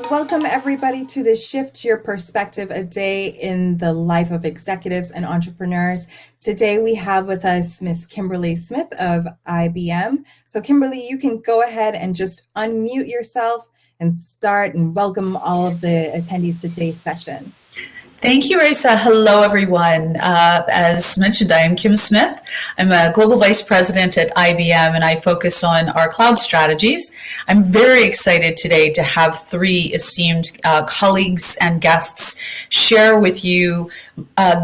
Welcome everybody to the Shift Your Perspective, a day in the life of executives and entrepreneurs. Today we have with us Miss Kimberly Smith of IBM. So Kimberly, you can go ahead and just unmute yourself and start and welcome all of the attendees to today's session. Thank you, Raisa. Hello, everyone. As mentioned, I am Kim Smith. I'm a Global Vice President at IBM, and I focus on our cloud strategies. I'm very excited today to have three esteemed colleagues and guests share with you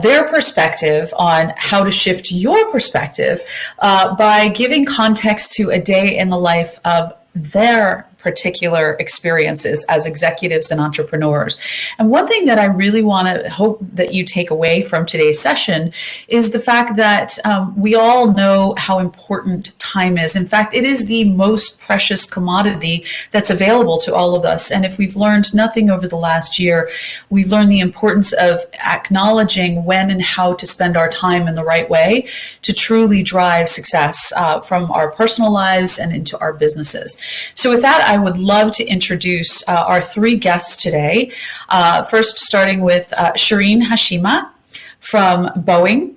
their perspective on how to shift your perspective by giving context to a day in the life of their particular experiences as executives and entrepreneurs. And one thing that I really want to hope that you take away from today's session is the fact that we all know how important time is. In fact, it is the most precious commodity that's available to all of us. And if we've learned nothing over the last year, we've learned the importance of acknowledging when and how to spend our time in the right way to truly drive success from our personal lives and into our businesses. So with that, I would love to introduce our three guests today. First, starting with Shireen Hashima from Boeing.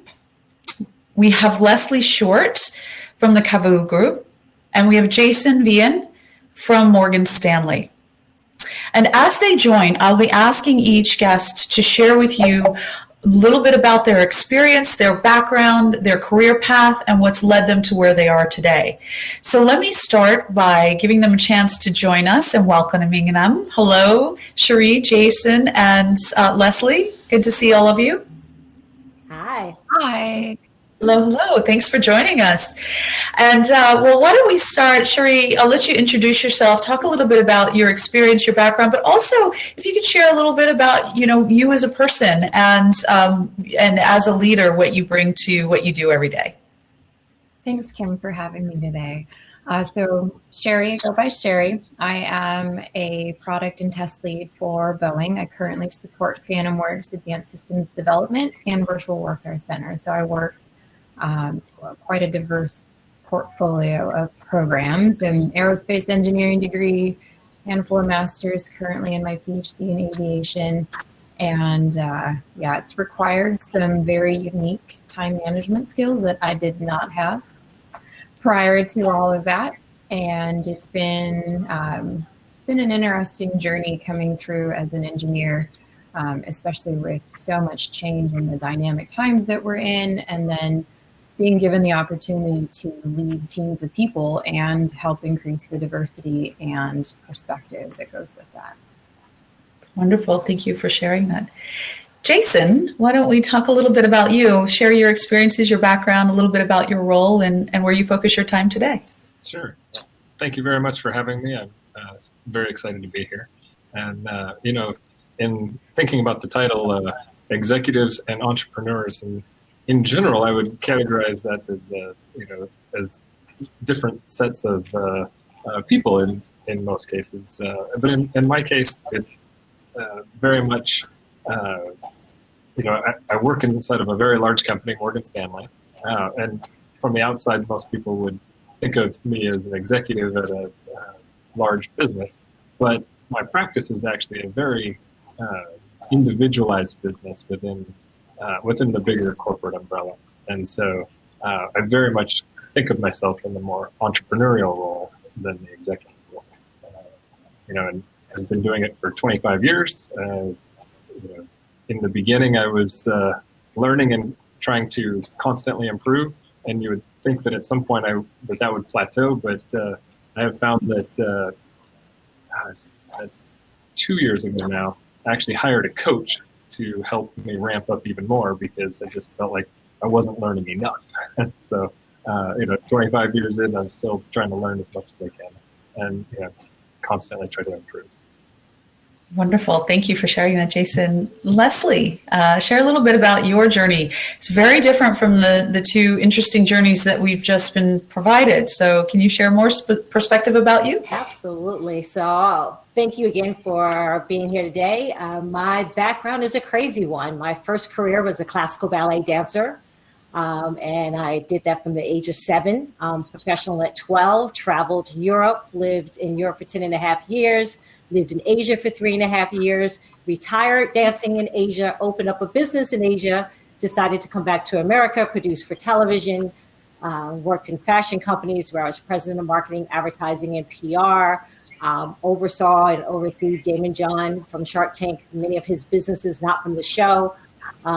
We have Leslie Short from the Cavu Group, and we have Jason Vian from Morgan Stanley. And as they join, I'll be asking each guest to share with you a little bit about their experience, their background, their career path, and what's led them to where they are today. So let me start by giving them a chance to join us and welcoming them. Hello, Cherie, Jason, and Leslie. Good to see all of you. Hi. Hi. Hello, hello. Thanks for joining us. And well, why don't we start, Cherie, I'll let you introduce yourself, talk a little bit about your experience, your background, but also if you could share a little bit about, you as a person and as a leader, what you bring to what you do every day. Thanks, Kim, for having me today. So Sherry, go by Sherry. I am a product and test lead for Boeing. I currently support PhantomWorks Advanced Systems Development and Virtual Warfare Center. So I work quite a diverse portfolio of programs. An aerospace engineering degree, handful of masters, currently in my PhD in aviation. And it's required some very unique time management skills that I did not have prior to all of that. And it's been an interesting journey coming through as an engineer, especially with so much change in the dynamic times that we're in, and then being given the opportunity to lead teams of people and help increase the diversity and perspective that goes with that. Wonderful. Thank you for sharing that. Jason, why don't we talk a little bit about you, share your experiences, your background, a little bit about your role and where you focus your time today. Sure. Thank you very much for having me. I'm very excited to be here. And, in thinking about the title, Executives and Entrepreneurs, and in general, I would categorize that as, as different sets of people in most cases. But in my case, it's very much, I work inside of a very large company, Morgan Stanley. And from the outside, most people would think of me as an executive at a large business. But my practice is actually a very individualized business within the bigger corporate umbrella. And so I very much think of myself in the more entrepreneurial role than the executive role. And I've been doing it for 25 years. In the beginning, I was learning and trying to constantly improve. And you would think that at some point that would plateau, but I have found that 2 years ago now, I actually hired a coach to help me ramp up even more because I just felt like I wasn't learning enough. So, 25 years in, I'm still trying to learn as much as I can and constantly try to improve. Wonderful. Thank you for sharing that, Jason. Leslie, share a little bit about your journey. It's very different from the two interesting journeys that we've just been provided. So can you share more perspective about you? Absolutely. So thank you again for being here today. My background is a crazy one. My first career was a classical ballet dancer. And I did that from the age of 7, professional at 12, traveled to Europe, lived in Europe for 10 and a half years, lived in Asia for 3.5 years, retired dancing in Asia, opened up a business in Asia, decided to come back to America, produce for television, worked in fashion companies where I was president of marketing, advertising, and PR, oversaw and oversee Damon John from Shark Tank, many of his businesses, not from the show.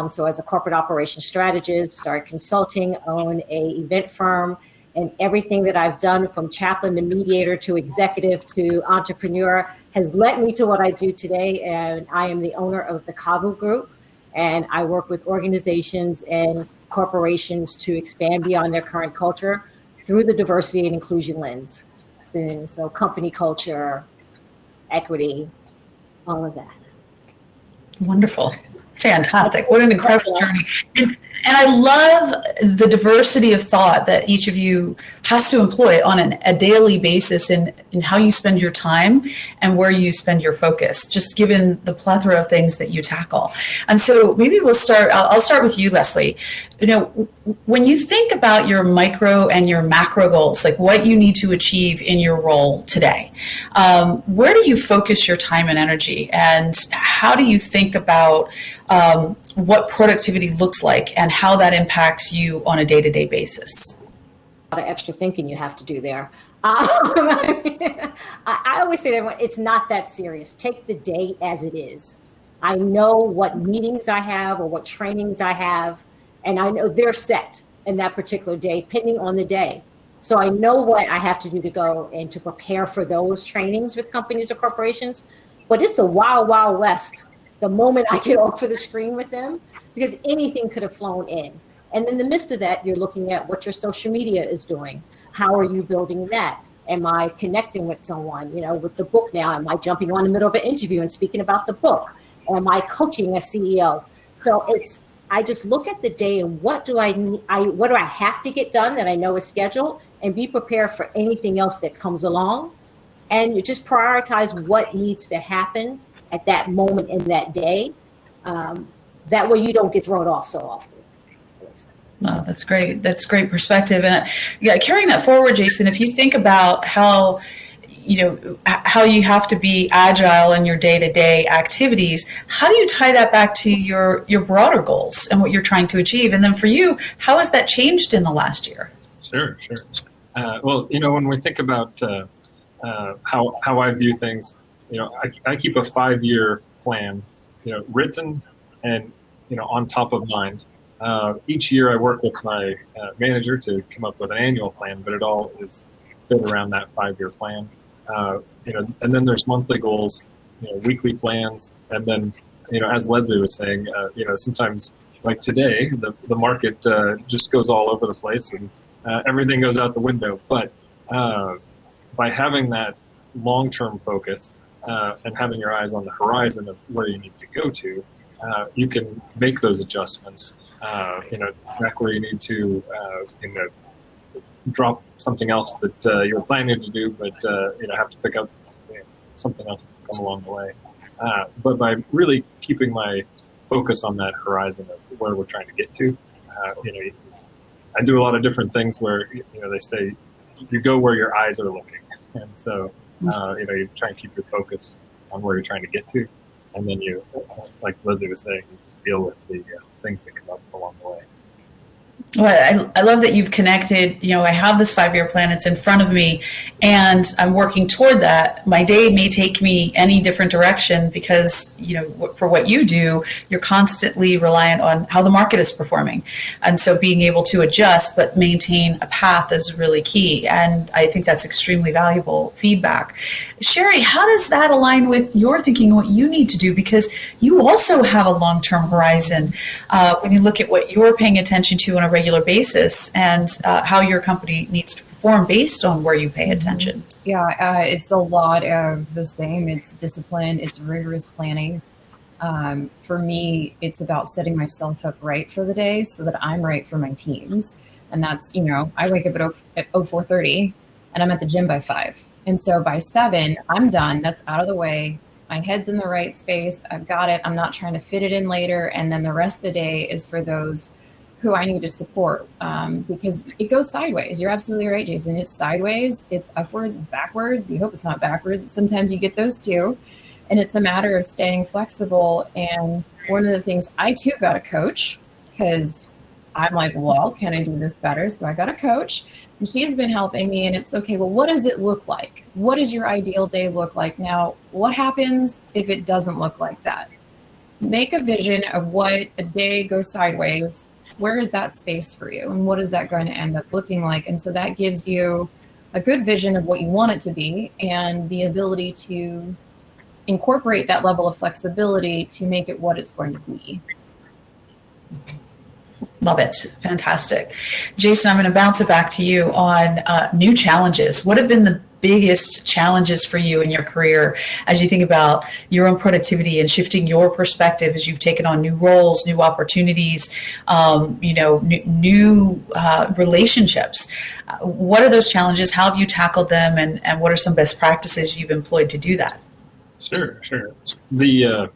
So as a corporate operations strategist, started consulting, own a event firm, and everything that I've done from chaplain to mediator to executive to entrepreneur has led me to what I do today. And I am the owner of the Kagu Group, and I work with organizations and corporations to expand beyond their current culture through the diversity and inclusion lens. So company culture, equity, all of that. Wonderful. Fantastic. What an incredible journey. And I love the diversity of thought that each of you has to employ on a daily basis in how you spend your time and where you spend your focus, just given the plethora of things that you tackle. And so maybe I'll start with you, Leslie. You know, when you think about your micro and your macro goals, like what you need to achieve in your role today, where do you focus your time and energy? And how do you think about what productivity looks like and how that impacts you on a day-to-day basis? A lot of extra thinking you have to do there. I always say to everyone, it's not that serious. Take the day as it is. I know what meetings I have or what trainings I have, and I know they're set in that particular day, depending on the day. So I know what I have to do to go and to prepare for those trainings with companies or corporations. But it's the wild, wild west the moment I get off of the screen with them, because anything could have flown in. And in the midst of that, you're looking at what your social media is doing. How are you building that? Am I connecting with someone? You know, with the book now, am I jumping on in the middle of an interview and speaking about the book? Am I coaching a CEO? So I just look at the day and what do I have to get done that I know is scheduled, and be prepared for anything else that comes along. And you just prioritize what needs to happen at that moment in that day. That way you don't get thrown off so often. Oh, that's great. That's great perspective. And carrying that forward, Jason, if you think about how you have to be agile in your day-to-day activities, how do you tie that back to your broader goals and what you're trying to achieve? And then for you, how has that changed in the last year? Sure. Well, when we think about how I view things, I keep a 5-year plan, written and, on top of mind. Each year I work with my manager to come up with an annual plan, but it all is fit around that 5-year plan. And then there's monthly goals, weekly plans. And then, as Leslie was saying, sometimes like today, the market just goes all over the place and everything goes out the window. But by having that long-term focus and having your eyes on the horizon of where you need to go to, you can make those adjustments, track where you need to, drop something else that you're planning to do, but have to pick up something else that's come along the way. But by really keeping my focus on that horizon of where we're trying to get to, I do a lot of different things where they say you go where your eyes are looking, and so you try and keep your focus on where you're trying to get to, and then you, like Leslie was saying, you just deal with the things that come up along the way. Well, I love that you've connected. I have this 5-year plan. It's in front of me, and I'm working toward that. My day may take me any different direction because, for what you do, you're constantly reliant on how the market is performing. And so being able to adjust but maintain a path is really key. And I think that's extremely valuable feedback. Sherry, how does that align with your thinking, what you need to do? Because you also have a long-term horizon when you look at what you're paying attention to on a regular basis and how your company needs to perform based on where you pay attention. Yeah, it's a lot of the same. It's discipline, it's rigorous planning. For me, it's about setting myself up right for the day so that I'm right for my teams. And that's, I wake up at 4:30 and I'm at the gym by 5. And so by 7, I'm done. That's out of the way. My head's in the right space. I've got it. I'm not trying to fit it in later. And then the rest of the day is for those who I need to support, because it goes sideways. You're absolutely right, Jason. It's sideways, it's upwards, it's backwards. You hope it's not backwards. Sometimes you get those too. And it's a matter of staying flexible. And one of the things, I too got a coach, because I'm like, well, can I do this better? So I got a coach, and she's been helping me. And it's okay, well, what does it look like? What does your ideal day look like? Now, what happens if it doesn't look like that? Make a vision of what a day goes sideways. Where is that space for you? And what is that going to end up looking like? And so that gives you a good vision of what you want it to be, and the ability to incorporate that level of flexibility to make it what it's going to be. Love it. Fantastic. Jason, I'm going to bounce it back to you on new challenges. What have been the biggest challenges for you in your career as you think about your own productivity and shifting your perspective as you've taken on new roles, new opportunities, new relationships? What are those challenges? How have you tackled them? And what are some best practices you've employed to do that? Sure. The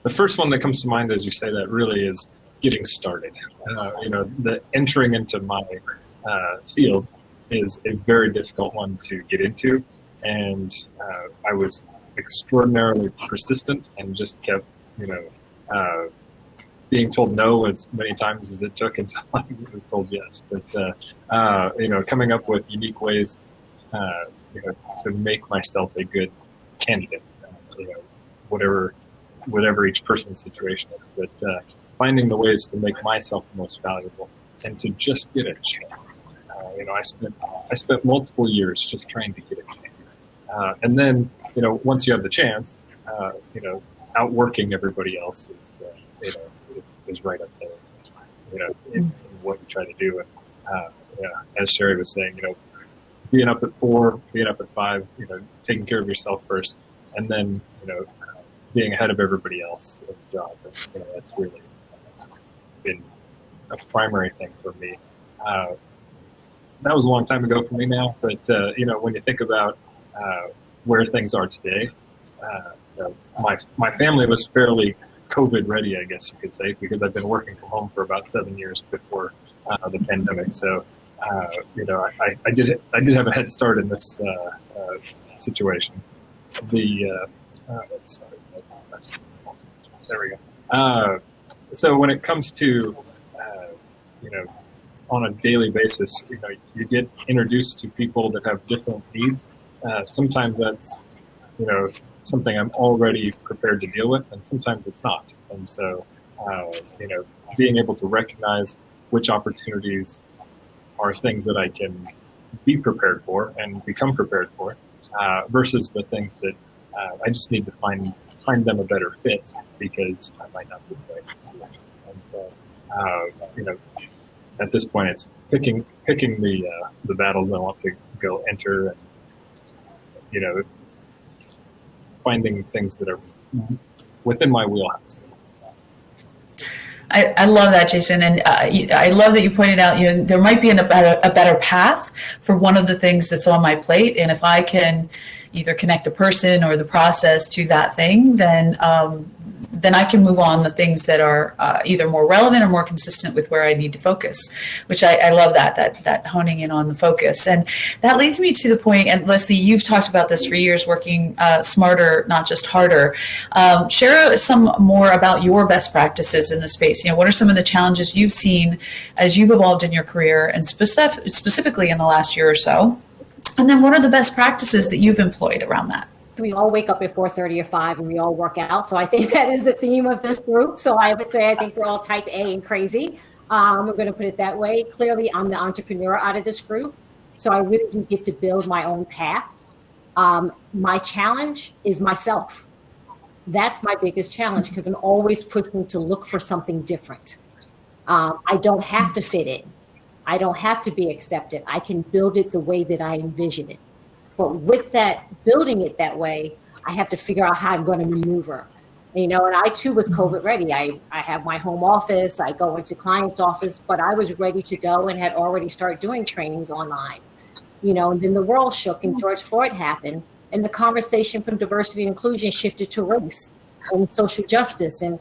first one that comes to mind as you say that really is getting started. The entering into my field is a very difficult one to get into, and I was extraordinarily persistent and just kept, being told no as many times as it took until I was told yes. But coming up with unique ways, to make myself a good candidate, whatever each person's situation is, but finding the ways to make myself the most valuable and to just get a chance. I spent multiple years just trying to get a chance. And then, once you have the chance, outworking everybody else is right up there, in what you try to do. And, as Sherry was saying, being up at 4, being up at 5, taking care of yourself first, and then, being ahead of everybody else in the job. That's really been a primary thing for me. That was a long time ago for me now, but when you think about where things are today, my family was fairly COVID ready, I guess you could say, because I've been working from home for about 7 years before the pandemic. So I did have a head start in this situation. There we go. So when it comes to on a daily basis, you get introduced to people that have different needs. Sometimes that's, something I'm already prepared to deal with, and sometimes it's not. And so, being able to recognize which opportunities are things that I can be prepared for and become prepared for, versus the things that I just need to find them a better fit because I might not be the right situation. And so, at this point, it's picking the battles I want to go enter, and finding things that are within my wheelhouse. I love that, Jason, and I love that you pointed out. There might be a better path for one of the things that's on my plate, and if I can either connect the person or the process to that thing, then I can move on the things that are either more relevant or more consistent with where I need to focus, which I love that honing in on the focus. And that leads me to the point, and Leslie, you've talked about this for years, working smarter, not just harder. Share some more about your best practices in the space. What are some of the challenges you've seen as you've evolved in your career, and specifically in the last year or so? And then what are the best practices that you've employed around that? We all wake up at 4:30 or 5 and we all work out. So I think that is the theme of this group. So I would say I think we're all type A and crazy. We're going to put it that way. Clearly, I'm the entrepreneur out of this group. So I really do get to build my own path. My challenge is myself. That's my biggest challenge because I'm always pushing to look for something different. I don't have to fit in. I don't have to be accepted. I can build it the way that I envision it. But with that, building it that way, I have to figure out how I'm going to maneuver. And I too was COVID ready. I have my home office. I go into client's office, but I was ready to go and had already started doing trainings online. And then the world shook and George Floyd happened. And the conversation from diversity and inclusion shifted to race and social justice. And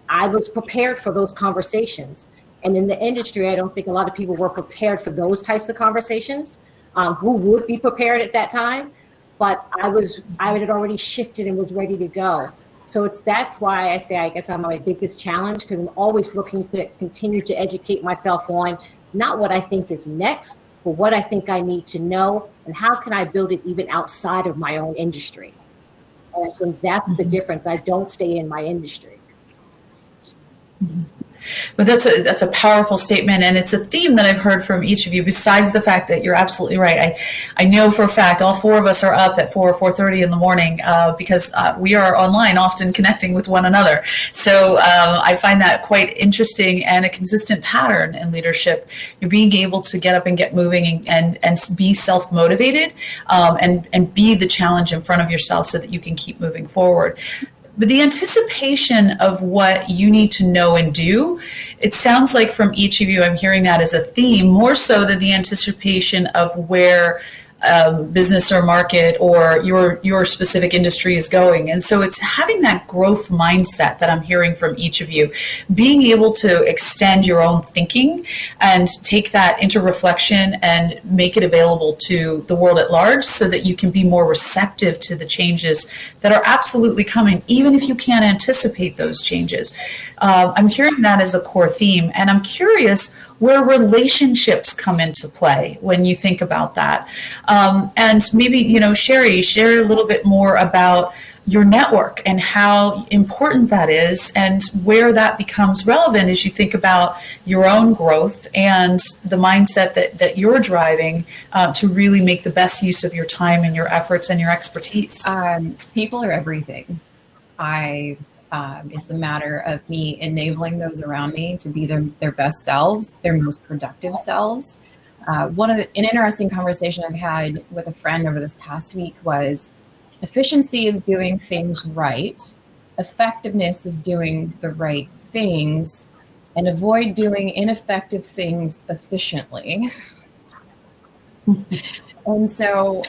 I was prepared for those conversations. And in the industry, I don't think a lot of people were prepared for those types of conversations. Who would be prepared at that time? But I had already shifted and was ready to go. So that's why I say I guess I'm my biggest challenge, because I'm always looking to continue to educate myself on not what I think is next, but what I think I need to know, and how can I build it even outside of my own industry. And I think that's the difference. I don't stay in my industry. But that's a powerful statement, and it's a theme that I've heard from each of you. Besides the fact that you're absolutely right, I know for a fact all four of us are up at 4:30 in the morning because we are online, often connecting with one another. So I find that quite interesting and a consistent pattern in leadership. You're being able to get up and get moving and be self-motivated and be the challenge in front of yourself so that you can keep moving forward. But the anticipation of what you need to know and do, it sounds like from each of you, I'm hearing that as a theme, more so than the anticipation of where business or market or your specific industry is going. And so it's having that growth mindset that I'm hearing from each of you, being able to extend your own thinking and take that into reflection and make it available to the world at large so that you can be more receptive to the changes that are absolutely coming, even if you can't anticipate those changes. I'm hearing that as a core theme, and I'm curious where relationships come into play when you think about that. And maybe, Sherry, share a little bit more about your network and how important that is and where that becomes relevant as you think about your own growth and the mindset that you're driving to really make the best use of your time and your efforts and your expertise. People are everything. It's a matter of me enabling those around me to be their best selves, their most productive selves. An interesting conversation I've had with a friend over this past week was efficiency is doing things right, effectiveness is doing the right things, and avoid doing ineffective things efficiently. And so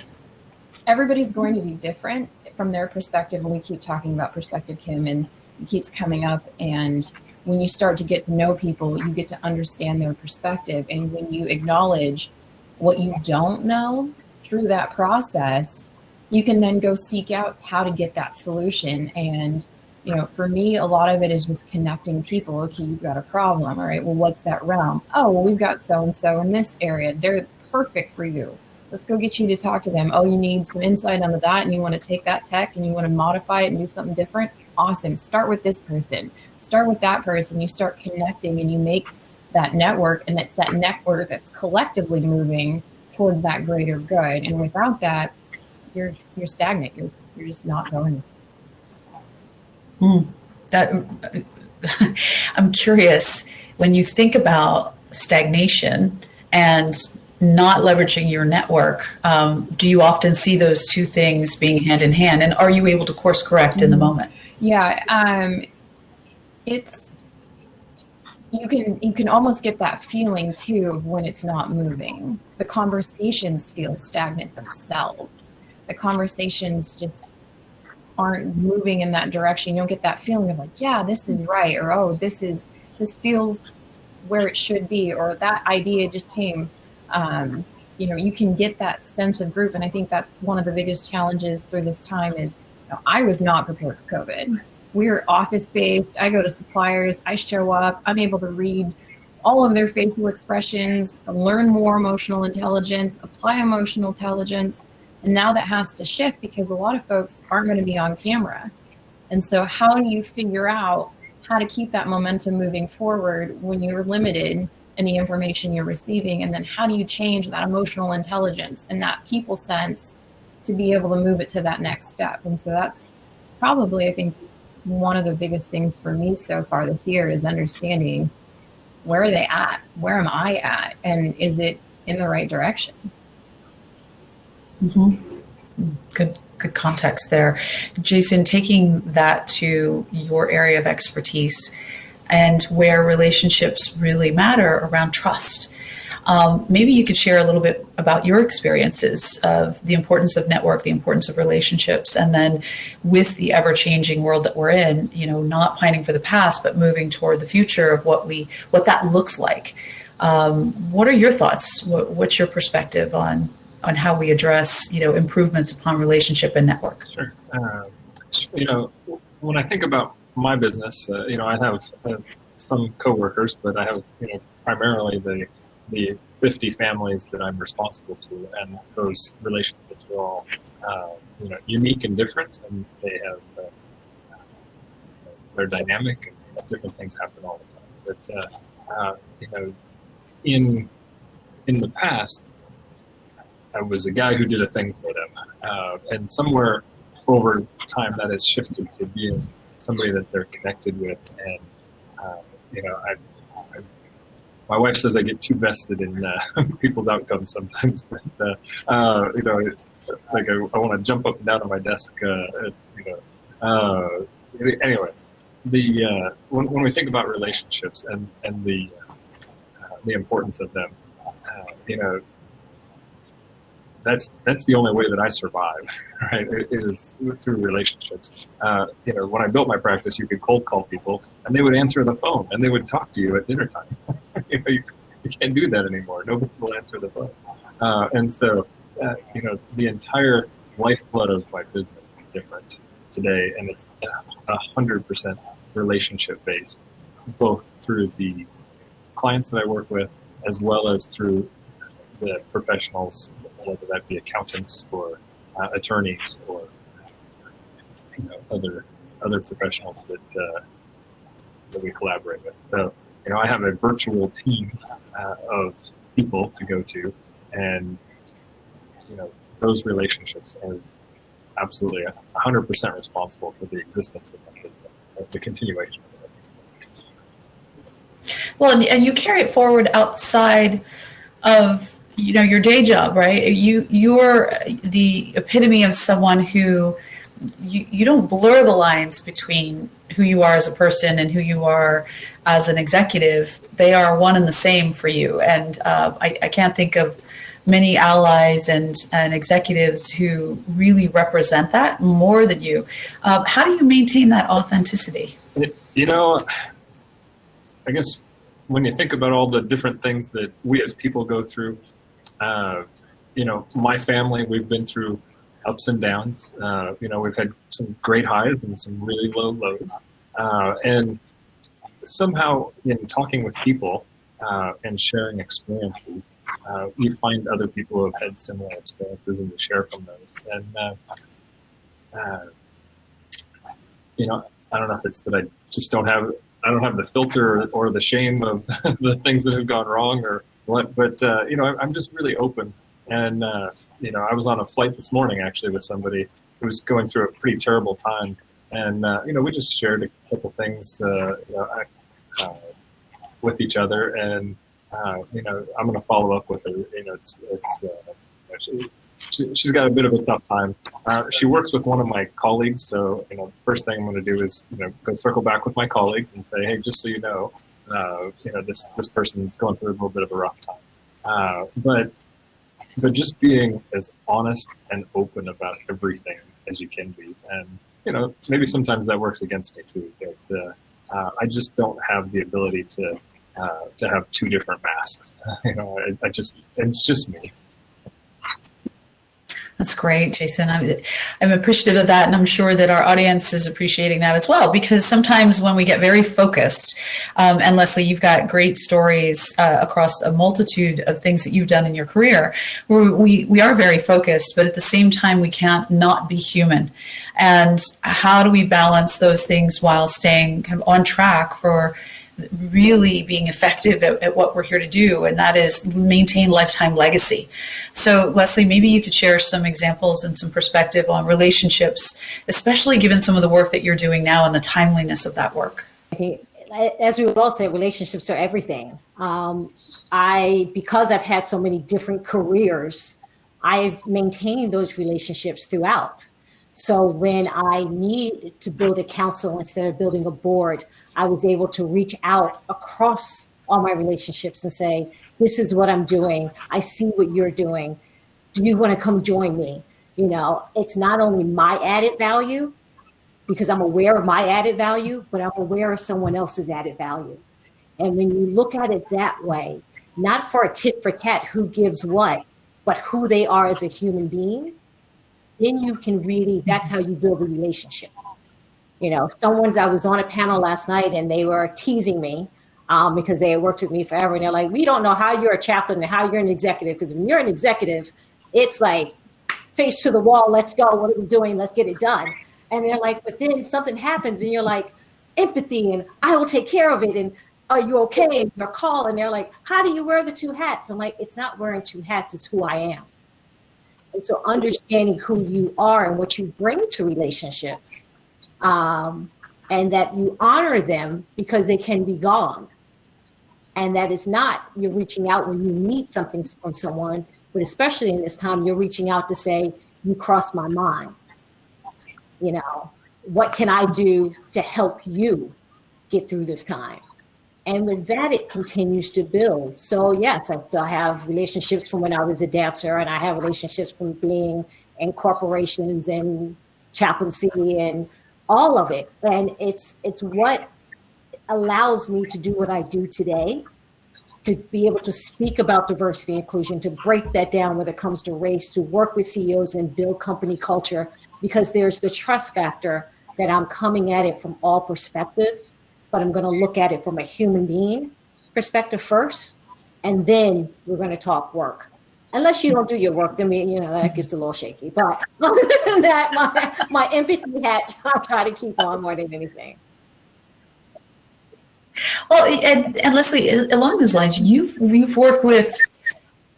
everybody's going to be different from their perspective, and we keep talking about perspective, Kim, and it keeps coming up. And when you start to get to know people, you get to understand their perspective. And when you acknowledge what you don't know through that process, you can then go seek out how to get that solution. And, for me, a lot of it is just connecting people. Okay, you've got a problem. All right, well, what's that realm? Oh, well, we've got so-and-so in this area. They're perfect for you. Let's go get you to talk to them. Oh, you need some insight onto that, and you want to take that tech and you want to modify it and do something different? Awesome. Start with this person. Start with that person. You start connecting and you make that network, and it's that network that's collectively moving towards that greater good. And without that, you're stagnant. You're just not going. I'm curious, when you think about stagnation and not leveraging your network, do you often see those two things being hand in hand? And are you able to course correct in the moment? Yeah, you can almost get that feeling too when it's not moving. The conversations feel stagnant themselves. The conversations just aren't moving in that direction. You don't get that feeling of like, yeah, this is right, or oh, this feels where it should be, or that idea just came. You can get that sense of group. And I think that's one of the biggest challenges through this time is, I was not prepared for COVID. We're office-based. I go to suppliers. I show up. I'm able to read all of their facial expressions, learn more emotional intelligence, apply emotional intelligence. And now that has to shift because a lot of folks aren't going to be on camera. And so how do you figure out how to keep that momentum moving forward when you're limited in the information you're receiving? And then how do you change that emotional intelligence and that people sense to be able to move it to that next step? And so that's probably, I think, one of the biggest things for me so far this year is understanding, where are they at? Where am I at? And is it in the right direction? Mm-hmm. Good context there. Jason, taking that to your area of expertise and where relationships really matter around trust. Maybe you could share a little bit about your experiences of the importance of network, the importance of relationships, and then with the ever-changing world that we're in, not pining for the past, but moving toward the future of what that looks like. What are your thoughts? What's your perspective on how we address, improvements upon relationship and network? Sure. When I think about my business, I have some coworkers, but I have, primarily the 50 families that I'm responsible to, and those relationships are all, unique and different, and they have, they're dynamic, and different things happen all the time. But, in the past, I was a guy who did a thing for them, and somewhere over time that has shifted to being somebody that they're connected with, and my wife says I get too vested in people's outcomes sometimes, but like I want to jump up and down on my desk. Anyway, when we think about relationships and the importance of them, that's the only way that I survive, right? It is through relationships. When I built my practice, you could cold call people, and they would answer the phone, and they would talk to you at dinner time. You can't do that anymore. Nobody will answer the phone. And so, the entire lifeblood of my business is different today, and it's 100% relationship based, both through the clients that I work with, as well as through the professionals, whether that be accountants or attorneys or other professionals that we collaborate with. So I have a virtual team of people to go to, and those relationships are absolutely 100% responsible for the existence of my business, the continuation of it. Well, and you carry it forward outside of your day job, right? You're the epitome of someone who you don't blur the lines between who you are as a person and who you are as an executive. They are one and the same for you. And I can't think of many allies and executives who really represent that more than you. How do you maintain that authenticity? I guess when you think about all the different things that we as people go through, my family, we've been through ups and downs. We've had some great highs and some really low lows. And somehow in talking with people and sharing experiences, you find other people who have had similar experiences and you share from those. And, I don't know if it's that I just don't have the filter or the shame of the things that have gone wrong or what, but, I'm just really open. And, I was on a flight this morning actually with somebody who was going through a pretty terrible time. And, we just shared a couple things, with each other. And, I'm going to follow up with her. She's got a bit of a tough time. She works with one of my colleagues. So, the first thing I'm going to do is, go circle back with my colleagues and say, hey, just so you know, this person's going through a little bit of a rough time. But just being as honest and open about everything as you can be. And, maybe sometimes that works against me too, but I just don't have the ability to have two different masks. It's just me. That's great, Jason. I'm appreciative of that, and I'm sure that our audience is appreciating that as well, because sometimes when we get very focused, and Leslie, you've got great stories across a multitude of things that you've done in your career, where we are very focused, but at the same time, we can't not be human. And how do we balance those things while staying kind of on track for really being effective at what we're here to do, and that is maintain lifetime legacy. So Leslie, maybe you could share some examples and some perspective on relationships, especially given some of the work that you're doing now and the timeliness of that work. I think, as we all say, relationships are everything. Because I've had so many different careers, I've maintained those relationships throughout. So when I need to build a council instead of building a board, I was able to reach out across all my relationships and say, this is what I'm doing. I see what you're doing. Do you want to come join me? You know, it's not only my added value, because I'm aware of my added value, but I'm aware of someone else's added value. And when you look at it that way, not for a tit for tat, who gives what, but who they are as a human being, then you can really, that's how you build a relationship. You know, I was on a panel last night and they were teasing me because they had worked with me forever. And they're like, we don't know how you're a chaplain and how you're an executive. Because when you're an executive, it's like face to the wall. Let's go. What are we doing? Let's get it done. And they're like, but then something happens and you're like, empathy and I will take care of it. And are you okay? And your call. And they're like, how do you wear the two hats? I'm like, it's not wearing two hats. It's who I am. And so understanding who you are and what you bring to relationships, and that you honor them because they can be gone. And that is not, you're reaching out when you need something from someone, but especially in this time, you're reaching out to say, you crossed my mind. You know, what can I do to help you get through this time? And with that, it continues to build. So yes, I still have relationships from when I was a dancer, and I have relationships from being in corporations and chaplaincy and all of it. And it's what allows me to do what I do today, to be able to speak about diversity and inclusion, to break that down when it comes to race, to work with CEOs and build company culture, because there's the trust factor that I'm coming at it from all perspectives, but I'm going to look at it from a human being perspective first, and then we're going to talk work. Unless you don't do your work, then that gets a little shaky. But other than that, my empathy hat, I try to keep on more than anything. Well, and Leslie, along those lines, you've worked with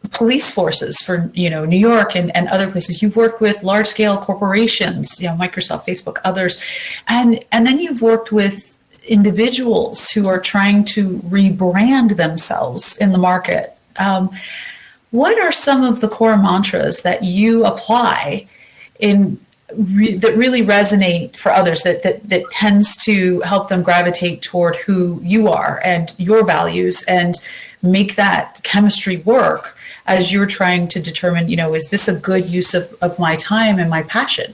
police forces for New York and other places. You've worked with large scale corporations, Microsoft, Facebook, others, and then you've worked with individuals who are trying to rebrand themselves in the market. What are some of the core mantras that you apply that really resonate for others, that tends to help them gravitate toward who you are and your values and make that chemistry work as you're trying to determine, is this a good use of my time and my passion?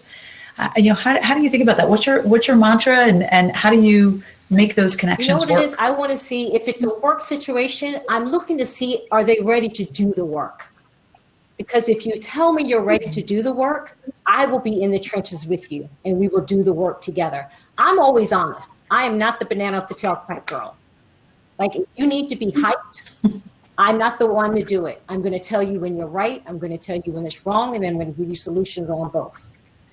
How do you think about that? What's your mantra, and how do you make those connections work? It is? work? I want to see if it's a work situation. I'm looking to see, are they ready to do the work? Because if you tell me you're ready to do the work, I will be in the trenches with you and we will do the work together. I'm always honest. I am not the banana up the tailpipe girl. Like, if you need to be hyped, I'm not the one to do it. I'm going to tell you when you're right. I'm going to tell you when it's wrong. And then I'm going to give you solutions on both.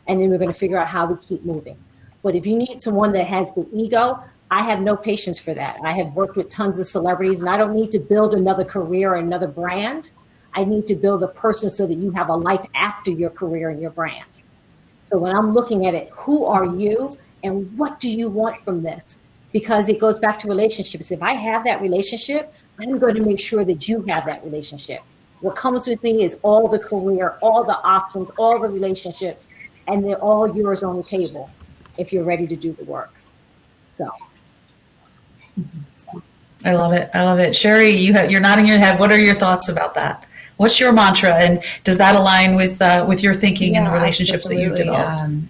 And then we're going to figure out how we keep moving. But if you need someone that has the ego, I have no patience for that. I have worked with tons of celebrities, and I don't need to build another career or another brand. I need to build a person so that you have a life after your career and your brand. So when I'm looking at it, who are you and what do you want from this? Because it goes back to relationships. If I have that relationship, I'm going to make sure that you have that relationship. What comes with me is all the career, all the options, all the relationships, and they're all yours on the table if you're ready to do the work. So. I love it. I love it. Sherry, you're nodding your head. What are your thoughts about that? What's your mantra, and does that align with your thinking and the relationships that you've developed?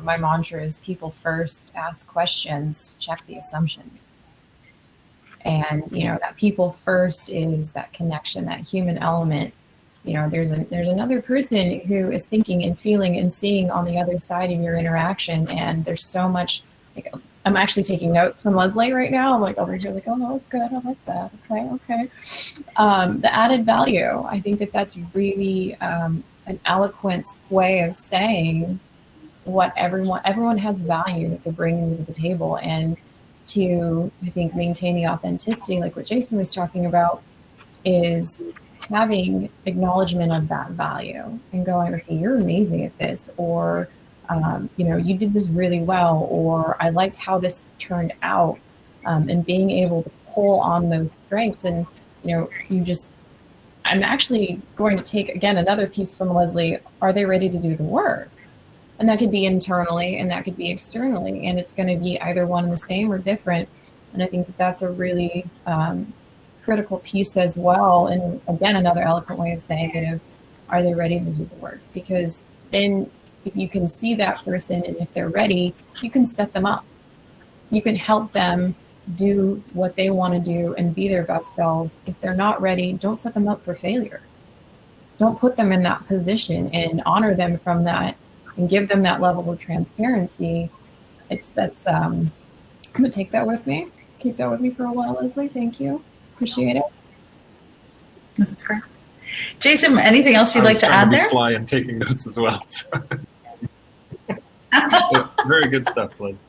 My mantra is people first, ask questions, check the assumptions. And, that people first is that connection, that human element. There's another person who is thinking and feeling and seeing on the other side of your interaction. And there's so much, I'm actually taking notes from Leslie right now. I'm like over here, like, oh, that was good. I like that. Okay. The added value. I think that's really an eloquent way of saying what everyone has value that they're bringing to the table, and to, I think, maintain the authenticity, like what Jason was talking about, is having acknowledgement of that value and going, okay, you're amazing at this, or you did this really well, or I liked how this turned out, and being able to pull on those strengths. And, I'm actually going to take, again, another piece from Leslie. Are they ready to do the work? And that could be internally and that could be externally. And it's going to be either one and the same or different. And I think that that's a really critical piece as well. And again, another eloquent way of saying it, of are they ready to do the work? Because then if you can see that person and if they're ready, you can set them up. You can help them do what they want to do and be their best selves. If they're not ready, don't set them up for failure. Don't put them in that position, and honor them from that and give them that level of transparency. I'm gonna take that with me. Keep that with me for a while, Leslie. Thank you. Appreciate it. That's great. Jason, anything else you'd like to add there? I was trying to be sly and taking notes as well. So. Yeah, very good stuff, Leslie.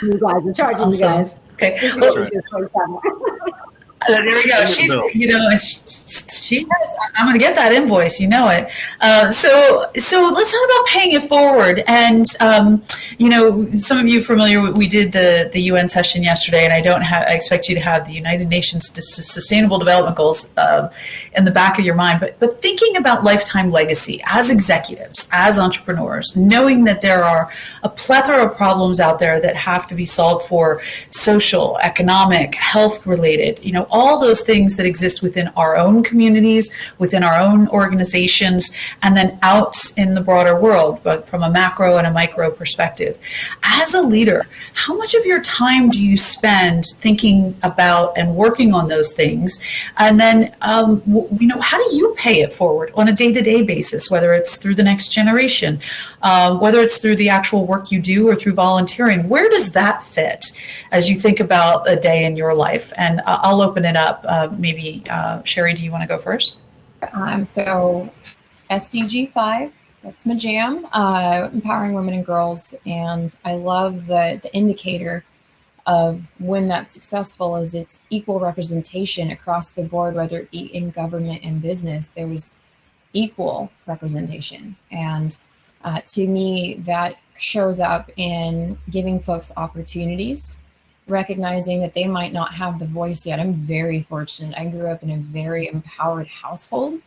You guys, in charge of you guys. Okay. That's right. There we go. She's, she has, I'm going to get that invoice, you know it. So let's talk about paying it forward. And, some of you are familiar, we did the UN session yesterday, and I expect you to have the United Nations Sustainable Development Goals in the back of your mind. But thinking about lifetime legacy as executives, as entrepreneurs, knowing that there are a plethora of problems out there that have to be solved for social, economic, health related, all those things that exist within our own communities, within our own organizations, and then out in the broader world, but from a macro and a micro perspective. As a leader, how much of your time do you spend thinking about and working on those things? And then, how do you pay it forward on a day-to-day basis, whether it's through the next generation, whether it's through the actual work you do or through volunteering? Where does that fit as you think about a day in your life? And I'll open it up. Maybe Sherry, do you want to go first? So SDG 5, that's my jam, empowering women and girls. And I love the indicator of when that's successful is it's equal representation across the board, whether it be in government and business. There's equal representation. And to me, that shows up in giving folks opportunities, recognizing that they might not have the voice yet. I'm very fortunate. I grew up in a very empowered household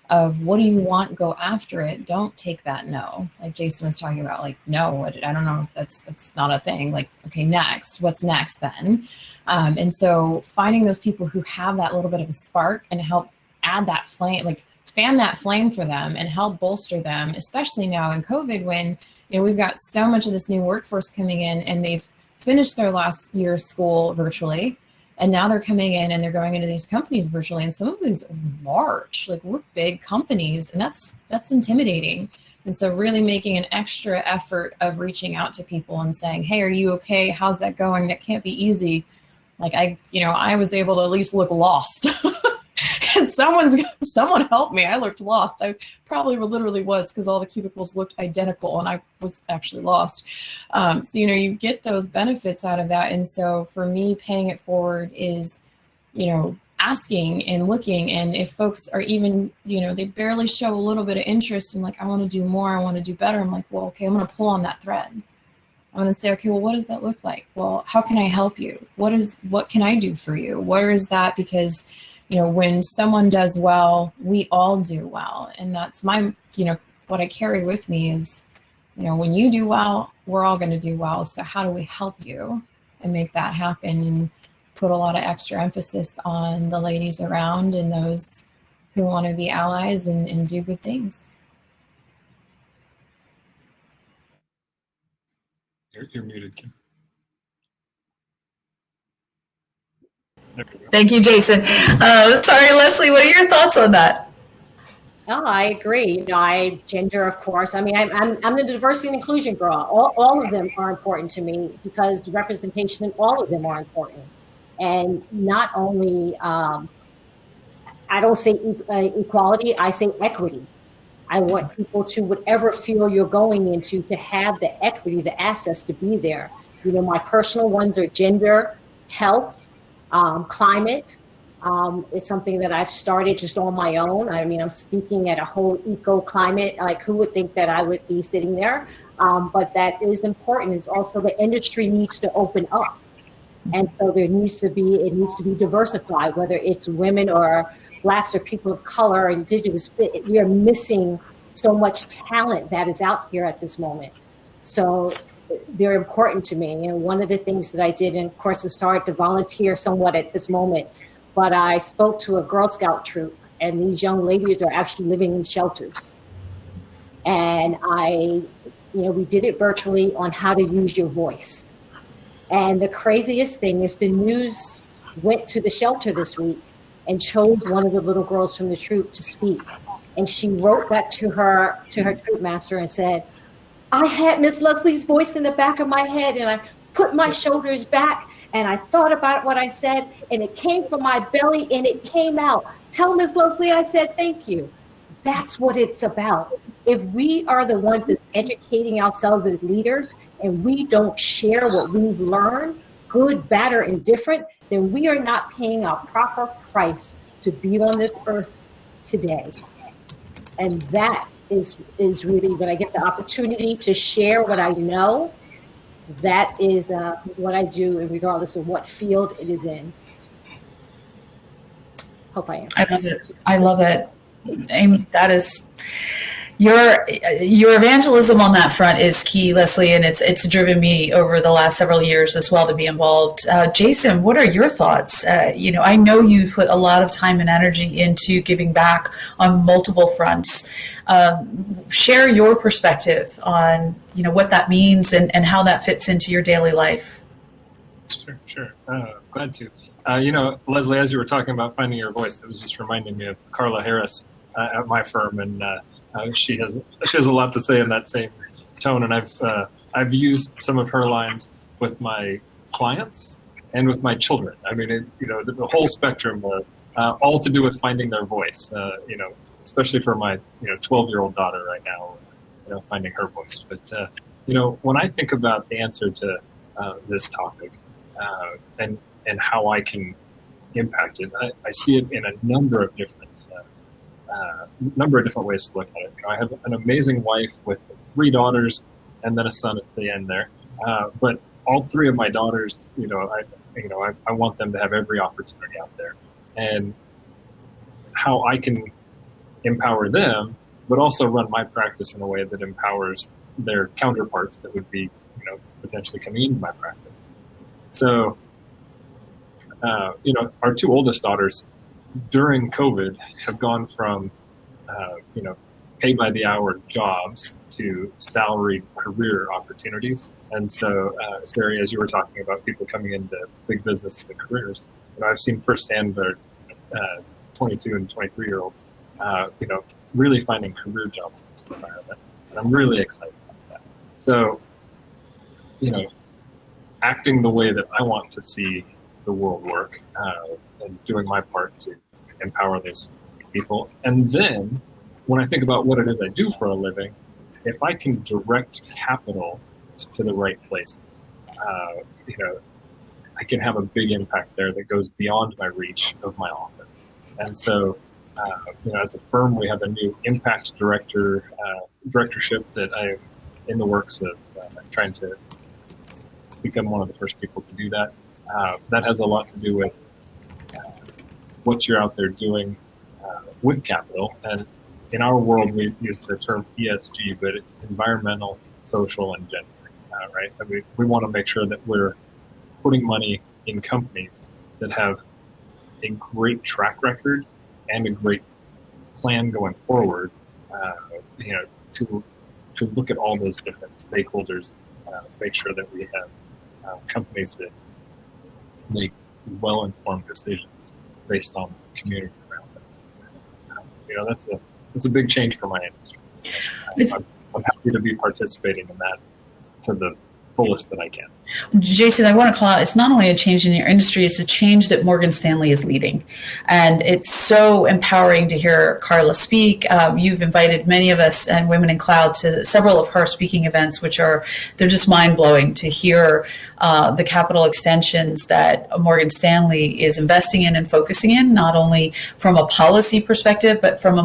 of what do you want? Go after it. Don't take that no. Like Jason was talking about, like, no, I don't know. That's not a thing. Like, okay, next, what's next then? And so finding those people who have that little bit of a spark and help add that flame, like fan that flame for them and help bolster them, especially now in COVID when, we've got so much of this new workforce coming in and they've finished their last year of school virtually, and now they're coming in and they're going into these companies virtually, and some of these are large, like we're big companies, and that's intimidating. And so really making an extra effort of reaching out to people and saying, hey, are you okay? How's that going? That can't be easy. Like I was able to at least look lost. And someone helped me. I looked lost. I probably literally was, because all the cubicles looked identical and I was actually lost. So, you get those benefits out of that. And so for me, paying it forward is, asking and looking. And if folks are even, they barely show a little bit of interest in like, I want to do more, I want to do better. I'm like, well, okay, I'm going to pull on that thread. I'm going to say, okay, well, what does that look like? Well, how can I help you? What can I do for you? Where is that? Because when someone does well, we all do well. And that's my, what I carry with me is, when you do well, we're all going to do well. So how do we help you and make that happen, and put a lot of extra emphasis on the ladies around and those who want to be allies and do good things. You're muted, Kim. Thank you, Jason. Sorry, Leslie, what are your thoughts on that? No, I agree. Gender, of course. I mean, I'm the diversity and inclusion girl. All of them are important to me because the representation in all of them are important. And not only, I don't say equality, I say equity. I want people to, whatever field you're going into, to have the equity, the access to be there. My personal ones are gender, health, climate. It's something that I've started just on my own. I mean, I'm speaking at a whole eco climate. Like, who would think that I would be sitting there? But that is important. Is also the industry needs to open up. And so it needs to be diversified, whether it's women or Blacks or people of color, indigenous. We are missing so much talent that is out here at this moment. So they're important to me. And one of the things that I did, and of course, I started to volunteer somewhat at this moment, but I spoke to a Girl Scout troop, and these young ladies are actually living in shelters. And we did it virtually on how to use your voice. And the craziest thing is the news went to the shelter this week and chose one of the little girls from the troop to speak. And she wrote back to her troop master and said, I had Miss Leslie's voice in the back of my head, and I put my shoulders back, and I thought about what I said, and it came from my belly, and it came out. Tell Miss Leslie I said thank you. That's what it's about. If we are the ones that's educating ourselves as leaders, and we don't share what we've learned, good, bad, or indifferent, then we are not paying our proper price to be on this earth today. And that is really when I get the opportunity to share what I know. That is what I do, regardless of what field it is in. Hope I answered. I love it. I love it. That is your evangelism on that front is key, Leslie, and it's driven me over the last several years as well to be involved. Jason, what are your thoughts? I know you put a lot of time and energy into giving back on multiple fronts. Share your perspective on what that means and how that fits into your daily life. Sure. Glad to. Leslie, as you were talking about finding your voice, it was just reminding me of Carla Harris at my firm, and she has a lot to say in that same tone. And I've used some of her lines with my clients and with my children. I mean, the whole spectrum, all to do with finding their voice. Especially for my 12-year-old daughter right now, finding her voice. But when I think about the answer to this topic and how I can impact it, I see it in a number of different ways to look at it. I have an amazing wife with 3 daughters and then a son at the end there. But all 3 of my daughters, I want them to have every opportunity out there, and how I can empower them, but also run my practice in a way that empowers their counterparts that would be, potentially coming into my practice. So, our 2 oldest daughters during COVID have gone from, pay by the hour jobs to salaried career opportunities. And so, Sherry, as you were talking about people coming into big businesses and careers, I've seen firsthand their 22 and 23-year-olds, really finding career jobs in this environment. And I'm really excited about that. So, acting the way that I want to see the world work, and doing my part to empower those people. And then when I think about what it is I do for a living, if I can direct capital to the right places, I can have a big impact there that goes beyond my reach of my office. And so, as a firm, we have a new impact directorship that I'm in the works of trying to become one of the first people to do that. That has a lot to do with what you're out there doing with capital. And in our world, we use the term ESG, but it's environmental, social, and gender, right? I mean, we want to make sure that we're putting money in companies that have a great track record and a great plan going forward, to look at all those different stakeholders, make sure that we have companies that make well-informed decisions based on the community around us. That's a big change for my industry. So, I'm happy to be participating in that to the fullest that I can. Jason, I want to call out, it's not only a change in your industry, it's a change that Morgan Stanley is leading. And it's so empowering to hear Carla speak. You've invited many of us and Women in Cloud to several of her speaking events, they're just mind-blowing to hear the capital extensions that Morgan Stanley is investing in and focusing in, not only from a policy perspective, but from a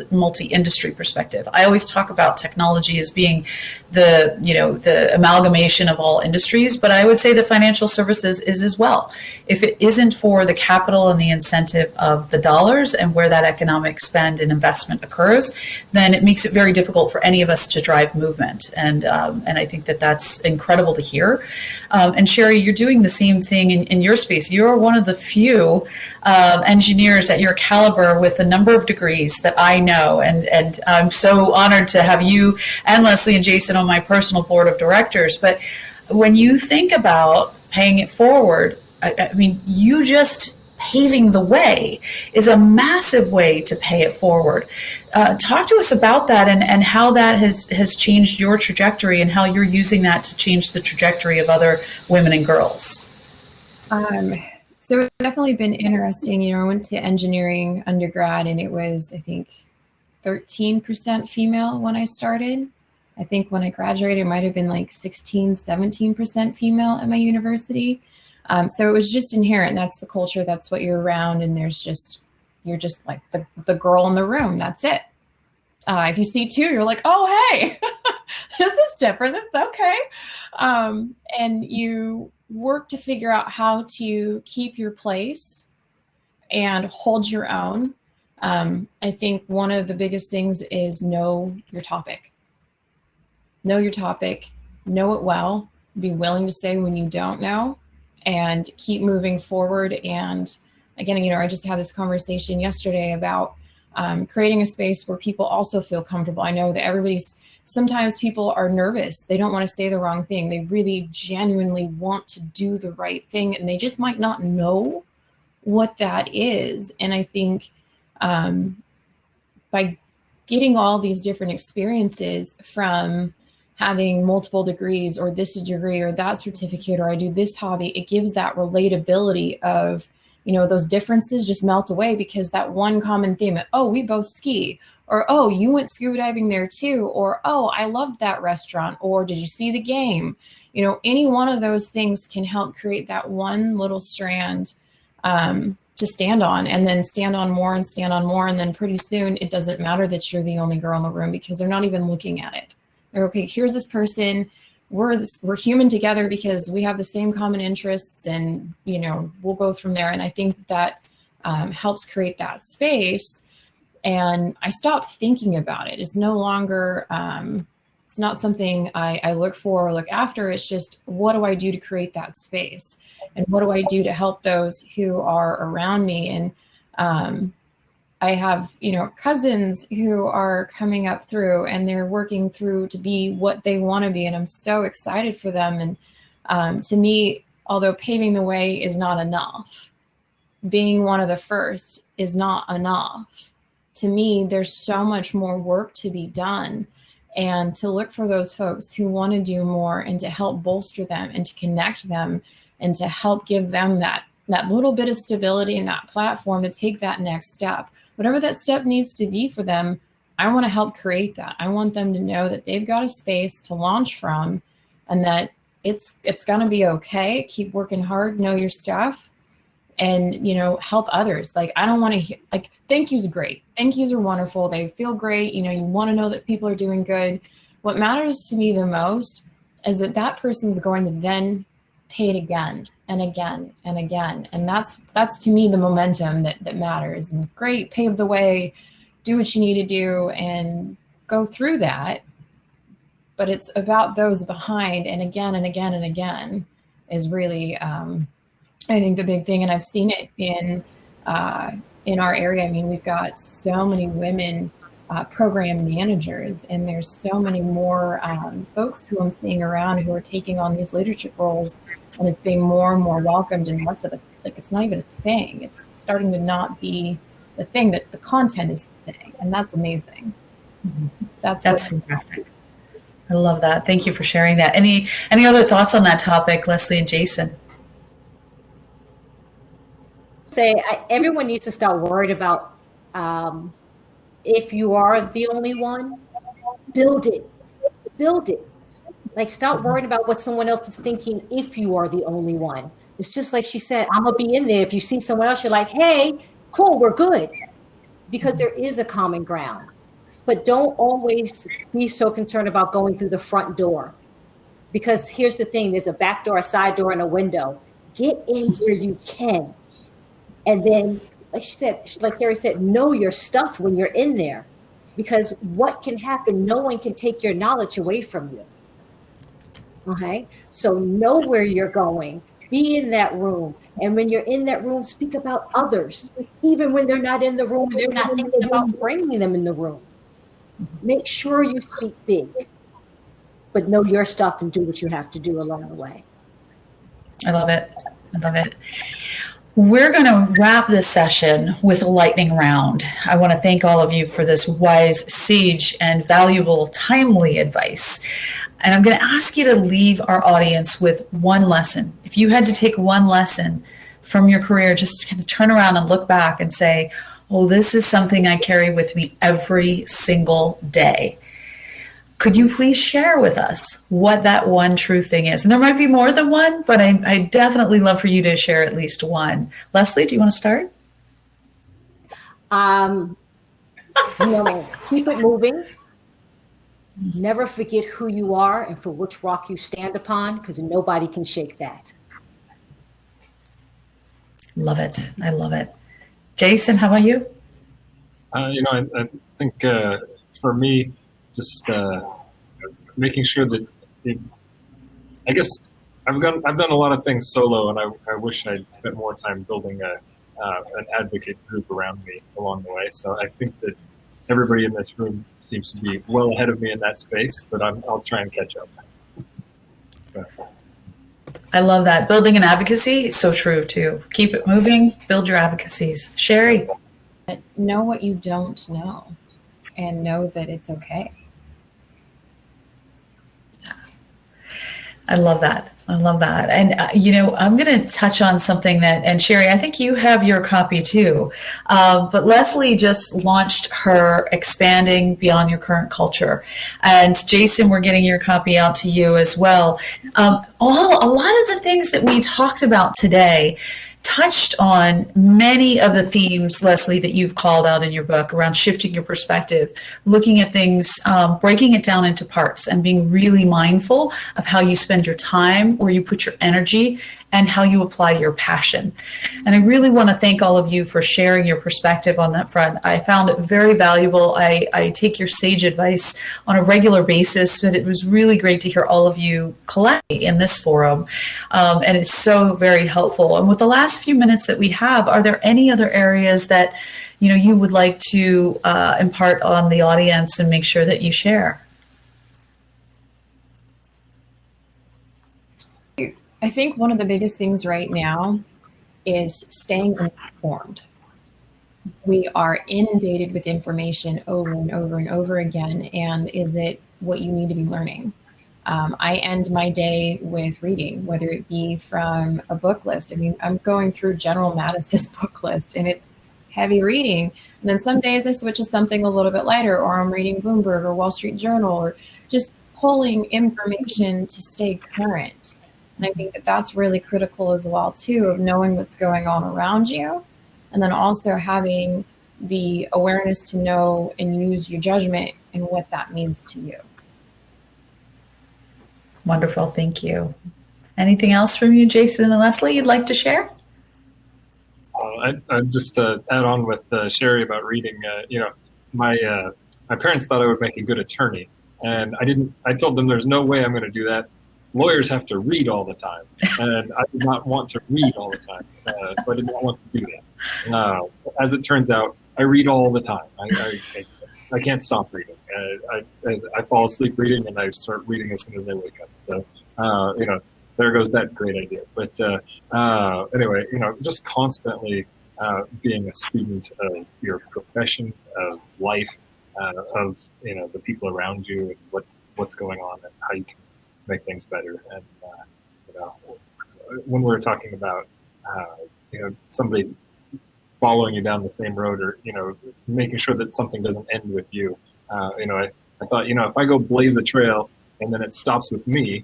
multi-industry perspective. I always talk about technology as being the amalgamation of all industries. industries, but I would say the financial services is as well. If it isn't for the capital and the incentive of the dollars and where that economic spend and investment occurs, then it makes it very difficult for any of us to drive movement. And I think that that's incredible to hear. And Sherry, you're doing the same thing in your space. You're one of the few engineers at your caliber with a number of degrees that I know, and I'm so honored to have you and Leslie and Jason on my personal board of directors. But when you think about paying it forward, I mean, you just paving the way is a massive way to pay it forward. Talk to us about that and how that has changed your trajectory and how you're using that to change the trajectory of other women and girls. So it's definitely been interesting. You know, I went to engineering undergrad and it was, I think, 13% female when I started. I think when I graduated, it might have been like 16, 17% female at my university. So it was just inherent. That's the culture. That's what you're around. And you're just like the girl in the room. That's it. If you see two, you're like, oh, hey, this is different. This is okay. And you work to figure out how to keep your place and hold your own. I think one of the biggest things is know your topic. Know your topic, know it well, be willing to say when you don't know, and keep moving forward. And again, you know, I just had this conversation yesterday about creating a space where people also feel comfortable. I know that sometimes people are nervous. They don't want to say the wrong thing. They really genuinely want to do the right thing, and they just might not know what that is. And I think by getting all these different experiences from having multiple degrees or this degree or that certificate, or I do this hobby, it gives that relatability of, you know, those differences just melt away because that one common theme, oh, we both ski, or, oh, you went scuba diving there too, or, oh, I loved that restaurant, or did you see the game? You know, any one of those things can help create that one little strand to stand on, and then stand on more and stand on more. And then pretty soon it doesn't matter that you're the only girl in the room because they're not even looking at it. They're, okay, here's this person. We're human together because we have the same common interests, and, you know, we'll go from there. And I think that helps create that space. And I stopped thinking about it. It's no longer, it's not something I look for or look after. It's just, what do I do to create that space? And what do I do to help those who are around me? And I have, you know, cousins who are coming up through and they're working through to be what they want to be. And I'm so excited for them. And to me, although paving the way is not enough, being one of the first is not enough. To me, there's so much more work to be done, and to look for those folks who want to do more and to help bolster them and to connect them and to help give them that little bit of stability and that platform to take that next step. Whatever that step needs to be for them, I want to help create that. I want them to know that they've got a space to launch from, and that it's going to be okay. Keep working hard, know your stuff, and, you know, help others. Like, I don't want to hear, like, thank yous are great. Thank yous are wonderful. They feel great. You know, you want to know that people are doing good. What matters to me the most is that that person's going to then pay it again and again and again. And that's to me the momentum that matters. And great, pave the way, do what you need to do and go through that. But it's about those behind, and again and again and again is really, I think, the big thing. And I've seen it in our area. I mean, we've got so many women program managers, and there's so many more folks who I'm seeing around who are taking on these leadership roles, and it's being more and more welcomed, and less of like, it's not even a thing. It's starting to not be the thing, that the content is the thing, and that's amazing. Mm-hmm. That's fantastic. I love that. Thank you for sharing that. Any other thoughts on that topic, Leslie and Jason? Everyone needs to start worried about if you are the only one, build it. Like, stop worrying about what someone else is thinking if you are the only one. It's just like she said, I'm going to be in there. If you see someone else, you're like, hey, cool, we're good. Because there is a common ground. But don't always be so concerned about going through the front door. Because here's the thing, there's a back door, a side door, and a window. Get in where you can. And then, like she said, like Carrie said, know your stuff when you're in there. Because what can happen, no one can take your knowledge away from you. Okay? So know where you're going. Be in that room. And when you're in that room, speak about others. Even when they're not in the room, they're not thinking about bringing them in the room. Make sure you speak big, but know your stuff and do what you have to do along the way. I love it. I love it. We're going to wrap this session with a lightning round. I want to thank all of you for this wise, sage, and valuable, timely advice. And I'm going to ask you to leave our audience with one lesson. If you had to take one lesson from your career, just kind of turn around and look back and say, oh, this is something I carry with me every single day. Could you please share with us what that one true thing is? And there might be more than one, but I definitely love for you to share at least one. Leslie, do you want to start? Keep it moving. Never forget who you are and for which rock you stand upon, because nobody can shake that. Love it. I love it. Jason, how about you? I think for me, just making sure that I guess I've done a lot of things solo, and I wish I'd spent more time building an advocate group around me along the way. So I think that everybody in this room seems to be well ahead of me in that space, but I'll try and catch up. That's all. I love that. Building an advocacy, so true too. Keep it moving, build your advocacies. Sherry. Know what you don't know and know that it's okay. I love that. I love that. And, I'm going to touch on something that, and Sherry, I think you have your copy too. But Leslie just launched her Expanding Beyond Your Current Culture. And Jason, we're getting your copy out to you as well. A lot of the things that we talked about today touched on many of the themes, Leslie, that you've called out in your book around shifting your perspective, looking at things, breaking it down into parts and being really mindful of how you spend your time, where you put your energy, and how you apply your passion. And I really want to thank all of you for sharing your perspective on that front. I found it very valuable. I take your sage advice on a regular basis, but it was really great to hear all of you collectively in this forum. And it's so very helpful. And with the last few minutes that we have, are there any other areas that you would like to impart on the audience and make sure that you share? I think one of the biggest things right now is staying informed. We are inundated with information over and over and over again. And is it what you need to be learning? I end my day with reading, whether it be from a book list. I mean, I'm going through General Mattis's book list and it's heavy reading. And then some days I switch to something a little bit lighter, or I'm reading Bloomberg or Wall Street Journal, or just pulling information to stay current. And I think that that's really critical as well, too, of knowing what's going on around you. And then also having the awareness to know and use your judgment and what that means to you. Wonderful. My Anything else from you, Jason and Leslie, you'd like to share? I'd just add on with Sherry about reading. My parents thought I would make a good attorney, and I told them there's no way I'm going to do that. Lawyers have to read all the time, and I did not want to read all the time, so I did not want to do that. As it turns out, I read all the time. I can't stop reading. I fall asleep reading, and I start reading as soon as I wake up. So, there goes that great idea. But anyway, just constantly being a student of your profession, of life, of the people around you, and what's going on, and how you can make things better. And when we're talking about somebody following you down the same road, or making sure that something doesn't end with you, I thought, if I go blaze a trail and then it stops with me,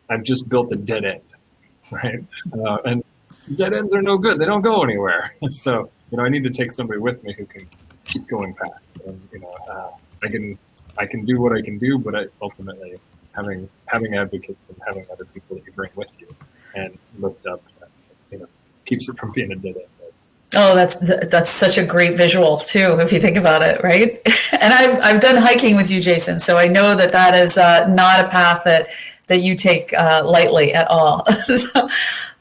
I've just built a dead end, right? And dead ends are no good; they don't go anywhere. So I need to take somebody with me who can keep going past. And I can do what I can do, but ultimately having advocates and having other people that you bring with you and lift up, keeps it from being a dead end. Oh, that's such a great visual too, if you think about it, right? And I've done hiking with you, Jason, so I know that is not a path that you take lightly at all. So,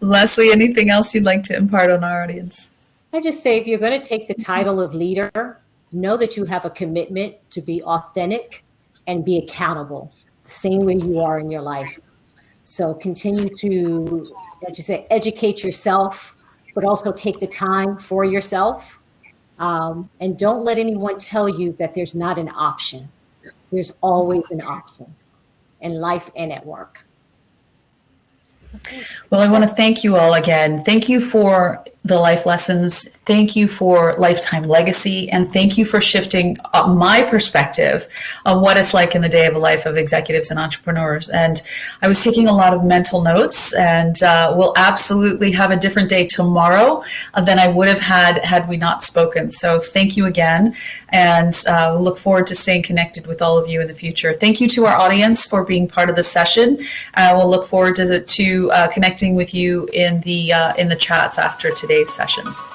Leslie, anything else you'd like to impart on our audience? I just say, if you're going to take the title of leader, know that you have a commitment to be authentic and be accountable, the same way you are in your life. So continue to, as you say, educate yourself, but also take the time for yourself. And don't let anyone tell you that there's not an option. There's always an option in life and at work. Well, I want to thank you all again. Thank you for the life lessons. Thank you for lifetime legacy. And thank you for shifting my perspective on what it's like in the day of a life of executives and entrepreneurs. And I was taking a lot of mental notes, and we'll absolutely have a different day tomorrow than I would have had we not spoken. So thank you again, and look forward to staying connected with all of you in the future. Thank you to our audience for being part of the session. We'll look forward to connecting with you in the chats after today's sessions.